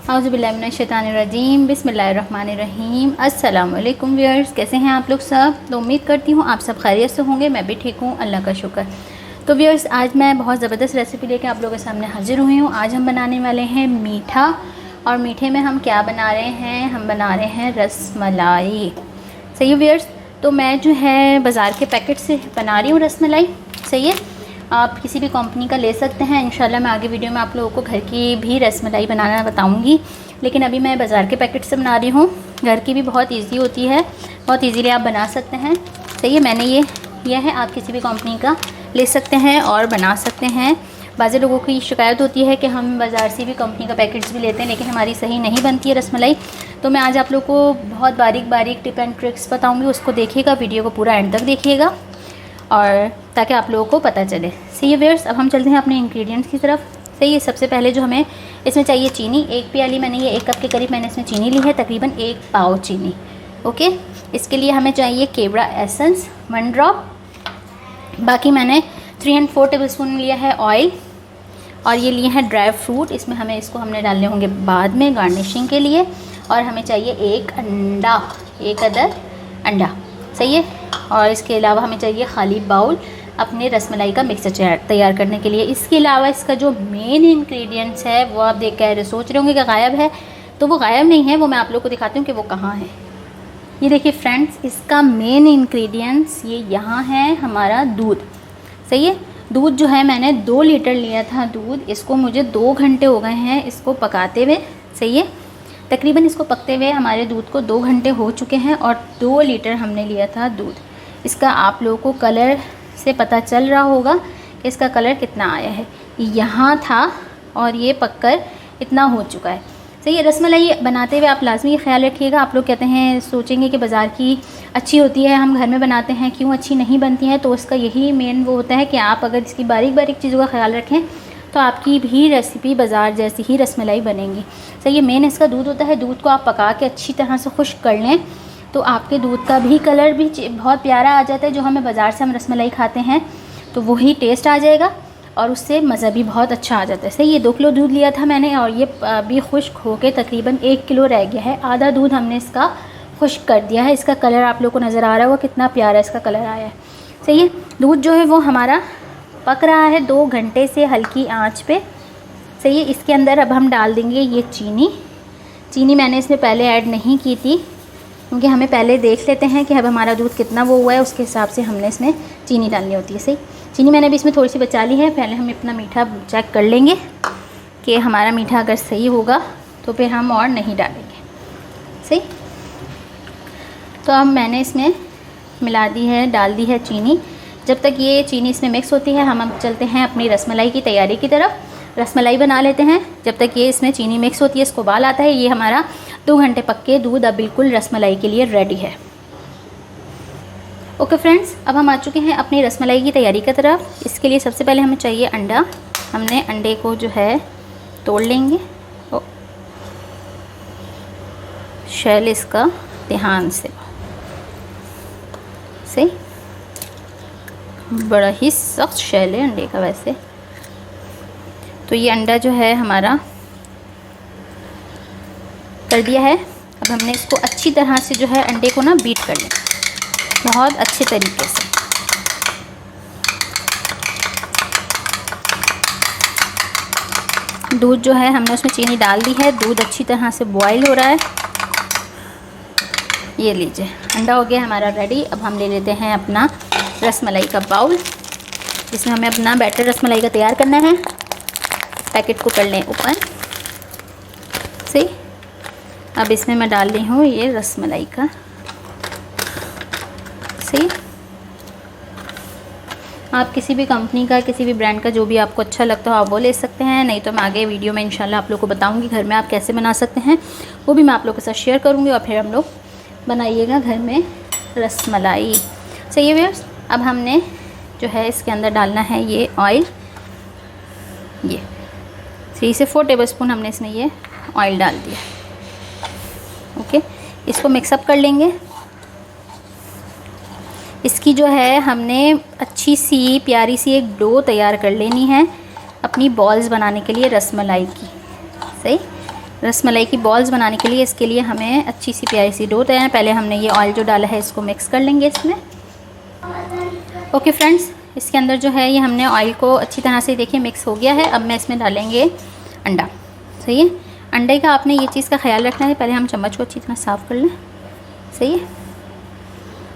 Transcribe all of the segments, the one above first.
औज़ुबिल्लाहिमिनश्शैतानिर्रजीम बिस्मिल्लाहिर्रहमानिर्रहीम। अस्सलाम वालेकुम व्यूअर्स, कैसे हैं आप लोग सब। तो उम्मीद करती हूँ आप सब खैरियत से होंगे। मैं भी ठीक हूँ, अल्लाह का शुक्र। तो व्यूअर्स, आज मैं बहुत ज़बरदस्त रेसिपी लेके आप लोगों के सामने हाजिर हुई हूँ। आज हम बनाने वाले हैं मीठा, और मीठे में हम क्या बना रहे हैं, हम बना रहे हैं रसमलाई। सही है व्यूअर्स। तो मैं जो है बाज़ार के पैकेट से बना रही हूँ रसमलाई। सही है, आप किसी भी कंपनी का ले सकते हैं। इंशाल्लाह मैं आगे वीडियो में आप लोगों को घर की भी रसमलाई बनाना बताऊंगी, लेकिन अभी मैं बाज़ार के पैकेट से बना रही हूँ। घर की भी बहुत इजी होती है, बहुत इजीली आप बना सकते हैं। सही है, मैंने ये किया है, आप किसी भी कंपनी का ले सकते हैं और बना सकते हैं। बाज़ लोगों की शिकायत होती है कि हम बाज़ार से भी कंपनी का पैकेट्स भी लेते हैं, लेकिन हमारी सही नहीं बनती है रसमलाई। तो मैं आज आप लोगों को बहुत बारीक बारीक टिप एंड ट्रिक्स बताऊँगी, उसको देखिएगा, वीडियो को पूरा एंड तक देखिएगा, और ताकि आप लोगों को पता चले। सही है व्यूअर्स, अब हम चलते हैं अपने इंग्रेडिएंट्स की तरफ। सही है, सबसे पहले जो हमें इसमें चाहिए चीनी। 1 प्याली मैंने ये 1 कप के करीब मैंने इसमें चीनी ली है, तकरीबन 1 पाव चीनी। ओके, इसके लिए हमें चाहिए केवड़ा एसेंस 1 ड्रॉप। बाकी मैंने 3 और 4 टेबलस्पून लिया है ऑयल, और ये लिए हैं ड्राई फ्रूट। इसमें हमें इसको हमने डालने होंगे बाद में गार्निशिंग के लिए। और हमें चाहिए 1 अंडा, 1 अदद अंडा। सही है, और इसके अलावा हमें चाहिए खाली बाउल अपने रसमलाई का मिक्सचर तैयार करने के लिए। इसके अलावा इसका जो मेन इंग्रेडिएंट्स है वो आप देख कर सोच रहे होंगे कि गायब है, तो वो गायब नहीं है, वो मैं आप लोग को दिखाती हूँ कि वो कहाँ है। ये देखिए फ्रेंड्स, इसका मेन इंग्रेडिएंट्स ये यहाँ है, हमारा दूध। सही है, दूध जो है मैंने 2 लीटर लिया था दूध। इसको मुझे 2 घंटे हो गए हैं इसको पकाते हुए। सही है, तकरीबन इसको पकते हुए हमारे दूध को 2 घंटे हो चुके हैं, और 2 लीटर हमने लिया था दूध। इसका आप लोगों को कलर से पता चल रहा होगा कि इसका कलर कितना आया है। यहाँ था और ये पककर इतना हो चुका है। सही है, रसमलाई बनाते हुए आप लाजमी ख्याल रखिएगा। आप लोग कहते हैं, सोचेंगे कि बाज़ार की अच्छी होती है, हम घर में बनाते हैं, क्यों अच्छी नहीं बनती है। तो उसका यही मेन वो होता है कि आप अगर इसकी बारीक बारीक चीज़ों का ख्याल रखें तो आपकी भी रेसिपी बाज़ार जैसी ही रसमलाई बनेंगी। सही है, मेन इसका दूध होता है। दूध को आप पका के अच्छी तरह से खुश्क कर लें तो आपके दूध का भी कलर भी बहुत प्यारा आ जाता है। जो हमें बाज़ार से हम रसमलाई खाते हैं तो वही टेस्ट आ जाएगा, और उससे मज़ा भी बहुत अच्छा आ जाता है। सही है, 2 किलो दूध लिया था मैंने, और ये अभी खुश्क होके तकरीबन 1 किलो रह गया है। आधा दूध हमने इसका खुश्क कर दिया है। इसका कलर आप लोग को नज़र आ रहा होगा कितना प्यारा इसका कलर आया है। सही है, दूध जो है वो हमारा पक रहा है 2 घंटे से हल्की आंच पे। सही है, इसके अंदर अब हम डाल देंगे ये चीनी। चीनी मैंने इसमें पहले ऐड नहीं की थी, क्योंकि हमें पहले देख लेते हैं कि अब हमारा दूध कितना वो हुआ है, उसके हिसाब से हमने इसमें चीनी डालनी होती है। सही, चीनी मैंने भी इसमें थोड़ी सी बचा ली है। पहले हम अपना मीठा चेक कर लेंगे कि हमारा मीठा अगर सही होगा तो फिर हम और नहीं डालेंगे। सही, तो अब मैंने इसमें डाल दी है चीनी। जब तक ये चीनी इसमें मिक्स होती है हम अब चलते हैं अपनी रसमलाई की तैयारी की तरफ। रसमलाई बना लेते हैं। जब तक ये इसमें चीनी मिक्स होती है, इसको उबाल आता है, ये हमारा 2 घंटे पक के दूध अब बिल्कुल रसमलाई के लिए रेडी है। ओके फ्रेंड्स, अब हम आ चुके हैं अपनी रसमलाई की तैयारी की तरफ। इसके लिए सबसे पहले हमें चाहिए अंडा। हमने अंडे को जो है तोड़ लेंगे, शेल इसका ध्यान से। सही, बड़ा ही सख्त शेल है अंडे का वैसे। तो ये अंडा जो है हमारा कर दिया है। अब हमने इसको अच्छी तरह से जो है अंडे को ना बीट कर लें बहुत अच्छे तरीके से। दूध जो है हमने उसमें चीनी डाल दी है, दूध अच्छी तरह से बॉयल हो रहा है। ये लीजिए, अंडा हो गया हमारा रेडी। अब हम ले लेते हैं अपना रसमलाई का बाउल, जिसमें हमें अपना बैटर रसमलाई का तैयार करना है। पैकेट को कर लें ऊपर। सही, अब इसमें मैं डाल रही हूँ ये रसमलाई का। सही, आप किसी भी कंपनी का, किसी भी ब्रांड का जो भी आपको अच्छा लगता हो आप वो ले सकते हैं। नहीं तो मैं आगे वीडियो में इंशाल्लाह आप लोग को बताऊंगी घर में आप कैसे बना सकते हैं, वो भी मैं आप लोग के साथ शेयर करूंगी, और फिर हम लोग बनाइएगा घर में रसमलाई। सही है व्यूअर्स, अब हमने जो है इसके अंदर डालना है ये ऑयल। ये 3 से 4 टेबलस्पून हमने इसमें ये ऑयल डाल दिया। ओके, इसको मिक्सअप कर लेंगे। इसकी जो है हमने अच्छी सी प्यारी सी एक डो तैयार कर लेनी है अपनी बॉल्स बनाने के लिए रसमलाई की। सही, रसमलाई की बॉल्स बनाने के लिए, इसके लिए हमें अच्छी सी प्यारी सी डो तैयार है। पहले हमने ये ऑयल जो डाला है इसको मिक्स कर लेंगे इसमें। ओके फ्रेंड्स, इसके अंदर जो है ये हमने ऑयल को अच्छी तरह से देखिए मिक्स हो गया है। अब मैं इसमें डालेंगे अंडा। सही है, अंडे का आपने ये चीज़ का ख्याल रखना है, पहले हम चम्मच को अच्छी तरह साफ़ कर लें। सही है,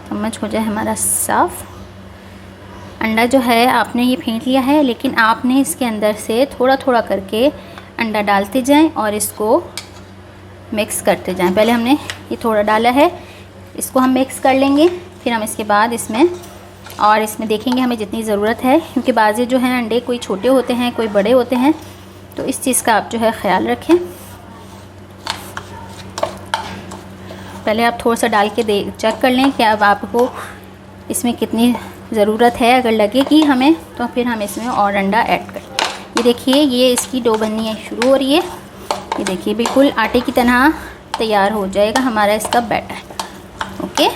चम्मच हो जाए हमारा साफ़। अंडा जो है आपने ये फेंट लिया है, लेकिन आपने इसके अंदर से थोड़ा थोड़ा करके अंडा डालते जाएं और इसको मिक्स करते जाएं। पहले हमने ये थोड़ा डाला है, इसको हम मिक्स कर लेंगे, फिर हम इसके बाद इसमें देखेंगे हमें जितनी ज़रूरत है, क्योंकि बाज़ी जो हैं अंडे कोई छोटे होते हैं कोई बड़े होते हैं, तो इस चीज़ का आप जो है ख्याल रखें। पहले आप थोड़ा सा डाल के चेक कर लें कि अब आपको इसमें कितनी ज़रूरत है। अगर लगे कि हमें, तो फिर हम इसमें और अंडा ऐड करें। ये देखिए, ये इसकी डो बननी है शुरू हो रही है। ये देखिए बिल्कुल आटे की तरह तैयार हो जाएगा हमारा इसका बैटर। ओके,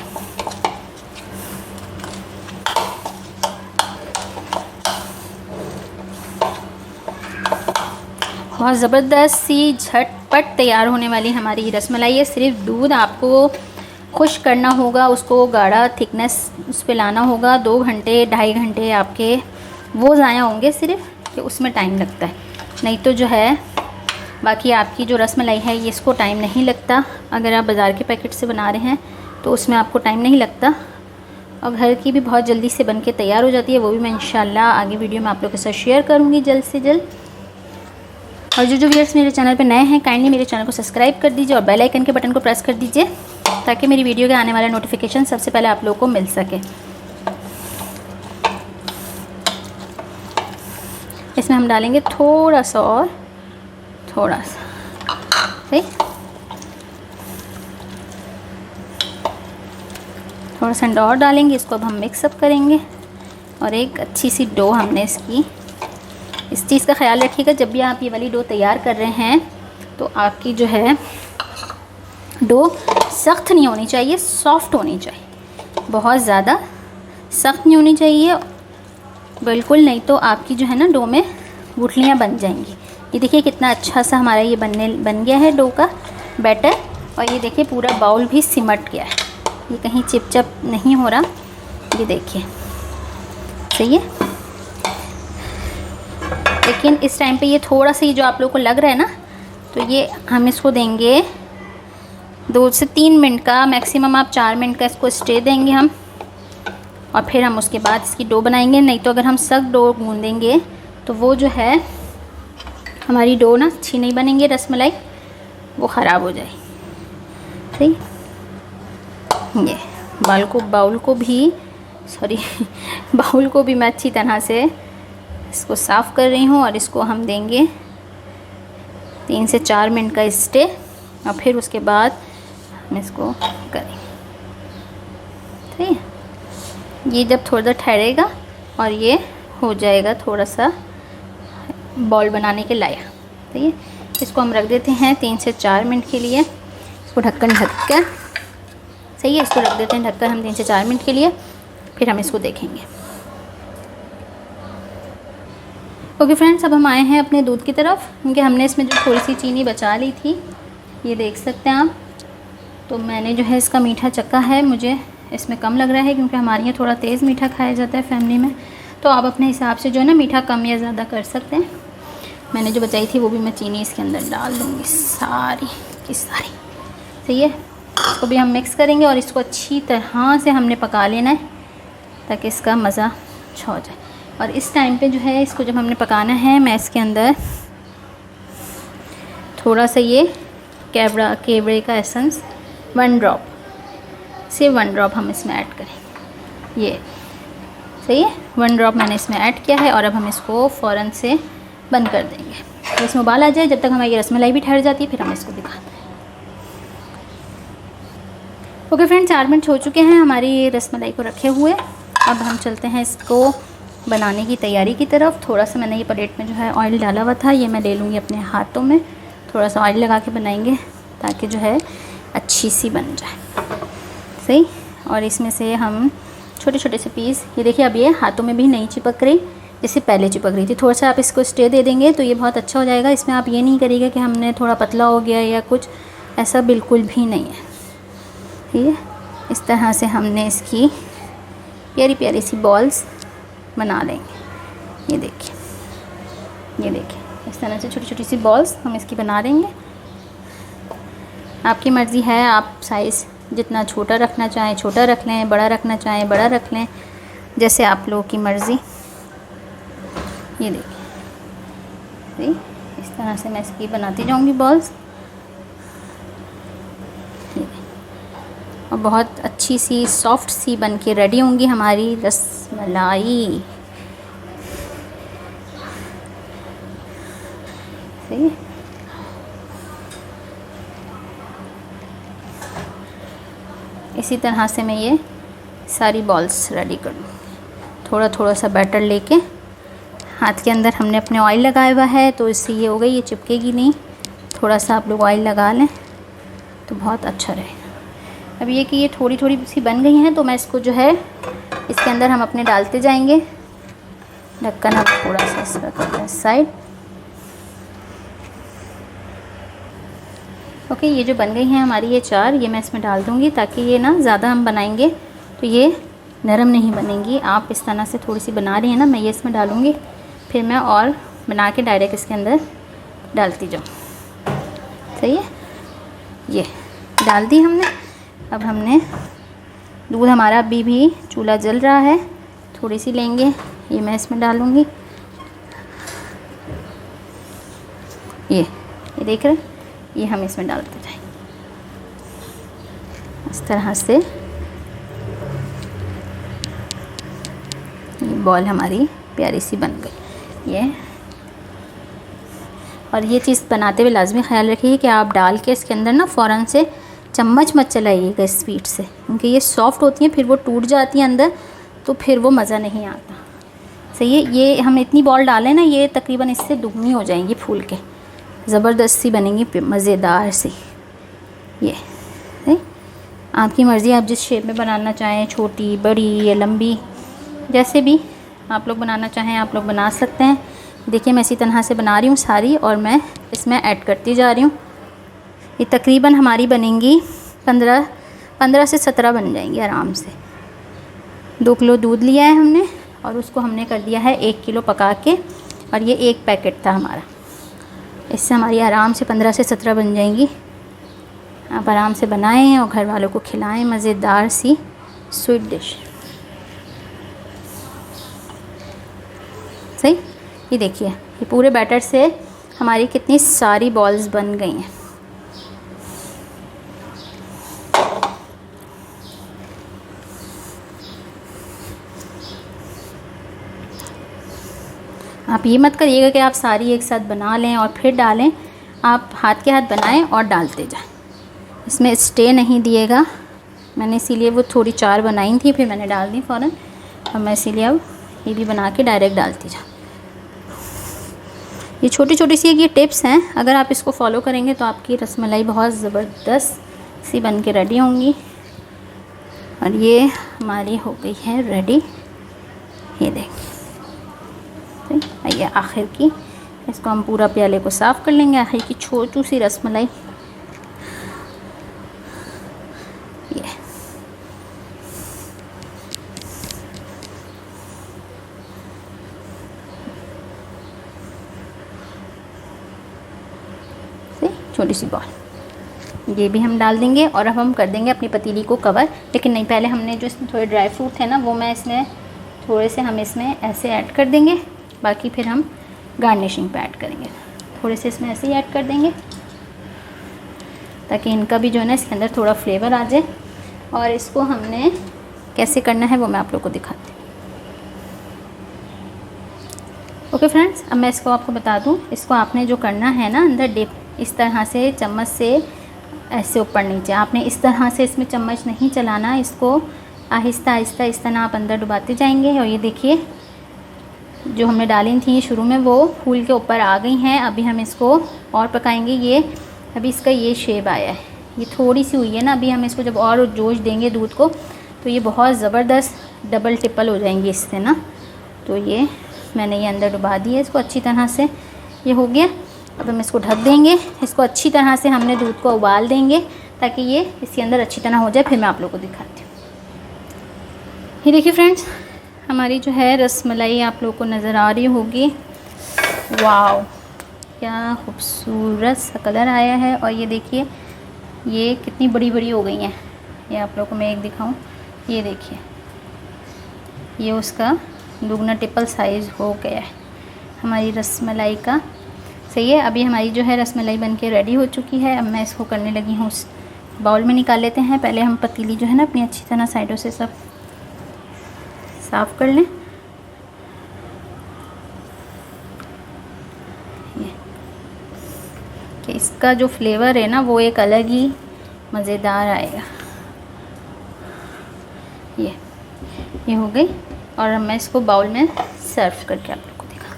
बहुत ज़बरदस्त सी झटपट तैयार होने वाली हमारी रसमलाई है। सिर्फ दूध आपको खुश करना होगा, उसको गाढ़ा थिकनेस उस पर लाना होगा। 2 घंटे 2.5 घंटे आपके वो ज़ाया होंगे सिर्फ, कि उसमें टाइम लगता है। नहीं तो जो है बाकी आपकी जो रसमलाई है ये इसको टाइम नहीं लगता। अगर आप बाज़ार के पैकेट से बना रहे हैं तो उसमें आपको टाइम नहीं लगता, और घर की भी बहुत जल्दी से बन के तैयार हो जाती है। वो भी मैं इंशाल्लाह आगे वीडियो में आप लोगों के साथ शेयर करूँगी जल्द से जल्द। और जो व्यूअर्स मेरे चैनल पे नए हैं, काइंडली मेरे चैनल को सब्सक्राइब कर दीजिए और बेल आइकन के बटन को प्रेस कर दीजिए, ताकि मेरी वीडियो के आने वाला नोटिफिकेशन सबसे पहले आप लोगों को मिल सके। इसमें हम डालेंगे थोड़ा सा और थोड़ा सा, ठीक, थोड़ा सा अंडा और डालेंगे। इसको अब हम मिक्सअप करेंगे और एक अच्छी सी डो हमने इसकी, इस चीज़ का ख्याल रखिएगा जब भी आप ये वाली डो तैयार कर रहे हैं तो आपकी जो है डो सख्त नहीं होनी चाहिए, सॉफ्ट होनी चाहिए। बहुत ज़्यादा सख्त नहीं होनी चाहिए बिल्कुल, नहीं तो आपकी जो है ना डो में गुठलियाँ बन जाएंगी। ये देखिए कितना अच्छा सा हमारा ये बन गया है डो का बैटर। और ये देखिए पूरा बाउल भी सिमट गया है, ये कहीं चिपचिप नहीं हो रहा। ये देखिए सही है, लेकिन इस टाइम पे ये थोड़ा सा ये जो आप लोगों को लग रहा है ना, तो ये हम इसको देंगे 2 से 3 मिनट का, मैक्सिमम आप 4 मिनट का इसको स्टे देंगे हम, और फिर हम उसके बाद इसकी डो बनाएंगे। नहीं तो अगर हम सख्त डो गूंदेंगे तो वो जो है हमारी डो ना अच्छी नहीं बनेंगे, रसमलाई वो ख़राब हो जाएगी। सही, ये बाउल को भी मैं अच्छी तरह से इसको साफ़ कर रही हूँ, और इसको हम देंगे 3 से 4 मिनट का स्टे, और फिर उसके बाद हम इसको करेंगे। ठीक है, ये जब थोड़ा ठहरेगा और ये हो जाएगा थोड़ा सा बॉल बनाने के लायक। ठीक है, इसको हम रख देते हैं 3 से 4 मिनट के लिए, इसको ढक्कन ढक कर। सही है, इसको रख देते हैं ढककर हम 3 से 4 मिनट के लिए, फिर हम इसको देखेंगे। ओके फ्रेंड्स, अब हम आए हैं अपने दूध की तरफ, क्योंकि हमने इसमें जो थोड़ी सी चीनी बचा ली थी, ये देख सकते हैं आप। तो मैंने जो है इसका मीठा चक्का है, मुझे इसमें कम लग रहा है, क्योंकि हमारे यहाँ थोड़ा तेज़ मीठा खाया जाता है फैमिली में। तो आप अपने हिसाब से जो है ना मीठा कम या ज़्यादा कर सकते हैं। मैंने जो बचाई थी वो भी मैं चीनी इसके अंदर डाल दूँगी सारी की सारी। सही है, इसको भी हम मिक्स करेंगे और इसको अच्छी तरह से हमने पका लेना है, ताकि इसका मज़ा अच्छा हो जाए। और इस टाइम पे जो है इसको जब हमने पकाना है, मैं इसके अंदर थोड़ा सा ये केवड़े का एसेंस 1 ड्रॉप, सिर्फ 1 ड्रॉप हम इसमें ऐड करेंगे। ये सही है, 1 ड्रॉप मैंने इसमें ऐड किया है, और अब हम इसको फ़ौरन से बंद कर देंगे। तो इसमें उबाल आ जाए, जब तक हमारी रसमलाई भी ठहर जाती है, फिर हम इसको दिखाते हैं। ओके फ्रेंड्स, 4 मिनट हो चुके हैं हमारी रसमलाई को रखे हुए। अब हम चलते हैं इसको बनाने की तैयारी की तरफ। थोड़ा सा मैंने ये प्लेट में जो है ऑयल डाला हुआ था, ये मैं ले लूँगी अपने हाथों में। थोड़ा सा ऑयल लगा के बनाएंगे ताकि जो है अच्छी सी बन जाए। सही, और इसमें से हम छोटे छोटे से पीस, ये देखिए अब ये हाथों में भी नहीं चिपक रही, इससे पहले चिपक रही थी। थोड़ा सा आप इसको स्टे दे देंगे तो ये बहुत अच्छा हो जाएगा। इसमें आप ये नहीं करिएगा कि हमने थोड़ा पतला हो गया या कुछ, ऐसा बिल्कुल भी नहीं है। ठीक है, इस तरह से हमने इसकी प्यारी प्यारी सी बॉल्स बना लेंगे। ये देखिए, ये देखिए, इस तरह से छोटी छोटी सी बॉल्स हम इसकी बना देंगे। आपकी मर्ज़ी है, आप साइज़ जितना छोटा रखना चाहें छोटा रख लें, बड़ा रखना चाहें बड़ा रख लें, जैसे आप लोगों की मर्ज़ी। ये देखिए, इस तरह से मैं इसकी बनाती जाऊंगी बॉल्स। और बहुत अच्छी सी सॉफ्ट सी बन के रेडी होंगी हमारी रसमलाई। इसी तरह से मैं ये सारी बॉल्स रेडी कर लूँ। थोड़ा थोड़ा सा बैटर लेके हाथ के अंदर हमने अपने ऑयल लगाया हुआ है, तो इससे ये हो गई, ये चिपकेगी नहीं। थोड़ा सा आप लोग ऑयल लगा लें तो बहुत अच्छा रहेगा। अब ये कि ये थोड़ी थोड़ी सी बन गई हैं, तो मैं इसको जो है इसके अंदर हम अपने डालते जाएंगे। ढक्कन अब थोड़ा सा इस रखते हैं साइड। ओके, ये जो बन गई हैं हमारी ये 4, ये मैं इसमें डाल दूँगी, ताकि ये ना ज़्यादा हम बनाएंगे तो ये नरम नहीं बनेंगी। आप इस तरह से थोड़ी सी बना रही हैं ना, मैं ये इसमें डालूँगी, फिर मैं और बना के डायरेक्ट इसके अंदर डालती जाऊँ। सही है, ये डाल दी हमने। अब हमने दूध हमारा अभी भी चूल्हा जल रहा है, थोड़ी सी लेंगे, ये मैं इसमें डालूँगी। ये देख रहे हैं, ये हम इसमें डालते जाएंगे इस तरह से। ये बॉल हमारी प्यारी सी बन गई। ये और ये चीज़ बनाते हुए लाजमी ख्याल रखिए कि आप डाल के इसके अंदर ना फ़ौरन से चम्मच मत चलाइएगा इस स्वीट से, क्योंकि ये सॉफ़्ट होती हैं, फिर वो टूट जाती हैं अंदर, तो फिर वो मज़ा नहीं आता। सही है, ये हम इतनी बॉल डालें ना, ये तकरीबन इससे दुगनी हो जाएंगी फूल के, ज़बरदस्त सी बनेंगी, मज़ेदार सी। ये आपकी मर्ज़ी, आप जिस शेप में बनाना चाहें, छोटी बड़ी या लंबी, जैसे भी आप लोग बनाना चाहें आप लोग बना सकते हैं। देखिए मैं इसी तरह से बना रही हूँ सारी, और मैं इसमें ऐड करती जा रही हूँ। ये तकरीबन हमारी बनेंगी 15 से 17 बन जाएंगी आराम से। 2 किलो दूध लिया है हमने, और उसको हमने कर दिया है 1 किलो पका के, और ये 1 पैकेट था हमारा। इससे हमारी आराम से 15 से 17 बन जाएंगी। आप आराम से बनाएं और घर वालों को खिलाएं, मज़ेदार सी स्वीट डिश। सही, ये देखिए, ये पूरे बैटर से हमारी कितनी सारी बॉल्स बन गई हैं। आप ये मत करिएगा कि आप सारी एक साथ बना लें और फिर डालें। आप हाथ के हाथ बनाएं और डालते जाएं, इसमें स्टे नहीं दिएगा। मैंने इसीलिए वो थोड़ी 4 बनाई थी, फिर मैंने डाल दी फ़ौरन, और मैं इसीलिए अब ये भी बना के डायरेक्ट डालती जाऊँ। ये छोटी छोटी सी ये टिप्स हैं, अगर आप इसको फॉलो करेंगे तो आपकी रसमलाई बहुत ज़बरदस्त सी बन के रेडी होंगी। और ये हमारी हो गई है रेडी। ये देखिए, ये आखिर की, इसको हम पूरा प्याले को साफ़ कर लेंगे। आखिर की छोटी सी रसमलाई, ये छोटी सी बॉल, ये भी हम डाल देंगे। और अब हम कर देंगे अपनी पतीली को कवर, लेकिन नहीं, पहले हमने जो इसमें थोड़े ड्राई फ्रूट थे ना, वो मैं इसमें थोड़े से हम इसमें ऐसे ऐड कर देंगे, बाकी फिर हम गार्निशिंग पे ऐड करेंगे। थोड़े से इसमें ऐसे ही ऐड कर देंगे, ताकि इनका भी जो है ना इसके अंदर थोड़ा फ्लेवर आ जाए। और इसको हमने कैसे करना है वो मैं आप लोग को दिखाती हूँ। ओके फ्रेंड्स, अब मैं इसको आपको बता दूँ। इसको आपने जो करना है ना, अंदर डिप इस तरह से चम्मच से ऐसे ऊपर नीचे, आपने इस तरह से इसमें चम्मच नहीं चलाना, इसको आहिस्ता आहिस्ता इस तरह आप अंदर डुबाते जाएंगे। और ये देखिए, जो हमने डाली थी शुरू में वो फूल के ऊपर आ गई हैं। अभी हम इसको और पकाएंगे। ये अभी इसका ये शेप आया है, ये थोड़ी सी हुई है ना, अभी हम इसको जब और जोश देंगे दूध को, तो ये बहुत ज़बरदस्त डबल टिपल हो जाएंगी इससे ना। तो ये मैंने ये अंदर डुबा दिया इसको अच्छी तरह से। ये हो गया। अब हम इसको ढक देंगे। इसको अच्छी तरह से हमने दूध को उबाल देंगे ताकि ये इसके अंदर अच्छी तरह हो जाए। फिर मैं आप लोगों को दिखाती हूँ। ये देखिए फ्रेंड्स, हमारी जो है रसमलाई आप लोगों को नज़र आ रही होगी। वाव, क्या खूबसूरत सा कलर आया है। और ये देखिए ये कितनी बड़ी बड़ी हो गई हैं। ये आप लोगों को मैं एक दिखाऊं। ये देखिए ये उसका दुगना ट्रिपल साइज़ हो गया है हमारी रसमलाई का। सही है। अभी हमारी जो है रसमलाई बनके रेडी हो चुकी है। अब मैं इसको करने लगी हूँ, उस बाउल में निकाल लेते हैं। पहले हम पतीली जो है ना अपनी अच्छी तरह साइडों से सब साफ़ कर लें। ये कि इसका जो फ्लेवर है ना वो एक अलग ही मज़ेदार आएगा। ये हो गई। और अब मैं इसको बाउल में सर्व करके आप लोग को दिखा।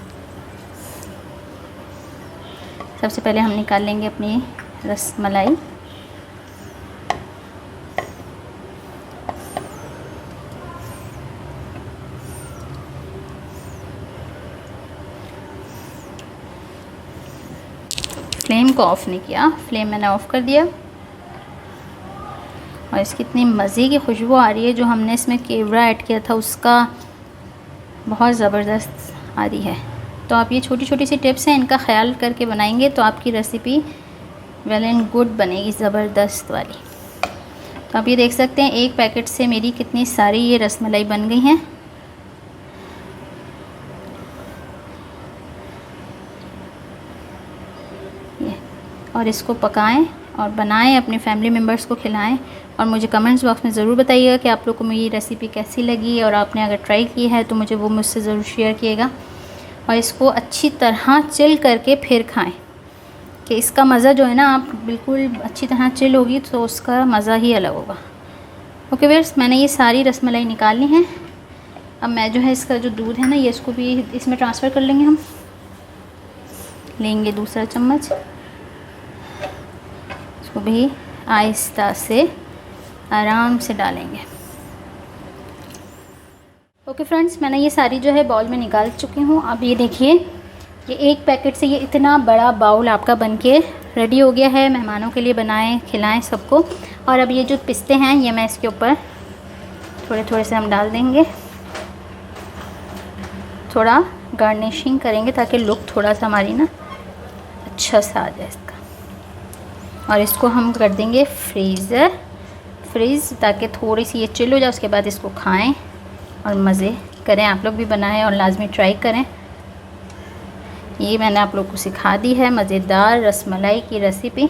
सबसे पहले हम निकाल लेंगे अपनी रसमलाई। फ्लेम को ऑफ़ नहीं किया, फ्लेम मैंने ऑफ़ कर दिया। और इसकी इतनी मज़े की खुशबू आ रही है। जो हमने इसमें केवड़ा ऐड किया था उसका बहुत ज़बरदस्त आ रही है। तो आप ये छोटी छोटी सी टिप्स हैं, इनका ख्याल करके बनाएंगे तो आपकी रेसिपी वेल एंड गुड बनेगी, ज़बरदस्त वाली। तो आप ये देख सकते हैं एक पैकेट से मेरी कितनी सारी ये रसमलाई बन गई हैं। और इसको पकाएं और बनाएं, अपने फैमिली मेम्बर्स को खिलाएं। और मुझे कमेंट्स बॉक्स में ज़रूर बताइएगा कि आप लोग को मेरी रेसिपी कैसी लगी। और आपने अगर ट्राई की है तो मुझे वो मुझसे ज़रूर शेयर किएगा। और इसको अच्छी तरह चिल करके फिर खाएं कि इसका मज़ा जो है ना, आप बिल्कुल अच्छी तरह चिल होगी तो उसका मज़ा ही अलग होगा। ओके व्यूअर्स, मैंने ये सारी रसमलाई निकाल ली हैं। अब मैं जो है इसका जो दूध है ना, ये इसको भी इसमें ट्रांसफ़र कर लेंगे। हम लेंगे दूसरा चम्मच, इसको भी आहिस्ता से आराम से डालेंगे। ओके फ्रेंड्स, मैंने ये सारी जो है बाउल में निकाल चुकी हूँ। अब ये देखिए ये एक पैकेट से ये इतना बड़ा बाउल आपका बनके रेडी हो गया है। मेहमानों के लिए बनाएं, खिलाएं सबको। और अब ये जो पिस्ते हैं ये मैं इसके ऊपर थोड़े थोड़े से हम डाल देंगे। थोड़ा गार्निशिंग करेंगे ताकि लुक थोड़ा सा हमारी ना अच्छा सा आ जाए इसका। और इसको हम कर देंगे फ्रीज़ ताकि थोड़ी सी ये चिल हो जाए। उसके बाद इसको खाएं और मज़े करें। आप लोग भी बनाएं और लाजमी ट्राई करें। ये मैंने आप लोग को सिखा दी है मज़ेदार रसमलाई की रेसिपी।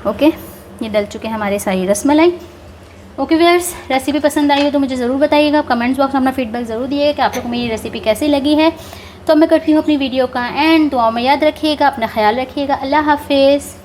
ओके, ये डल चुके हैं हमारे सारी रसमलाई। ओके व्यूअर्स, रेसिपी पसंद आई हो तो मुझे ज़रूर बताइएगा। कमेंट्स बॉक्स में अपना फीडबैक ज़रूर दिएगा कि आप लोग को मेरी रेसिपी कैसी लगी है। तो मैं करती हूँ अपनी वीडियो का एंड। दुआ में याद रखिएगा, अपना ख्याल रखिएगा। अल्लाह हाफिज़।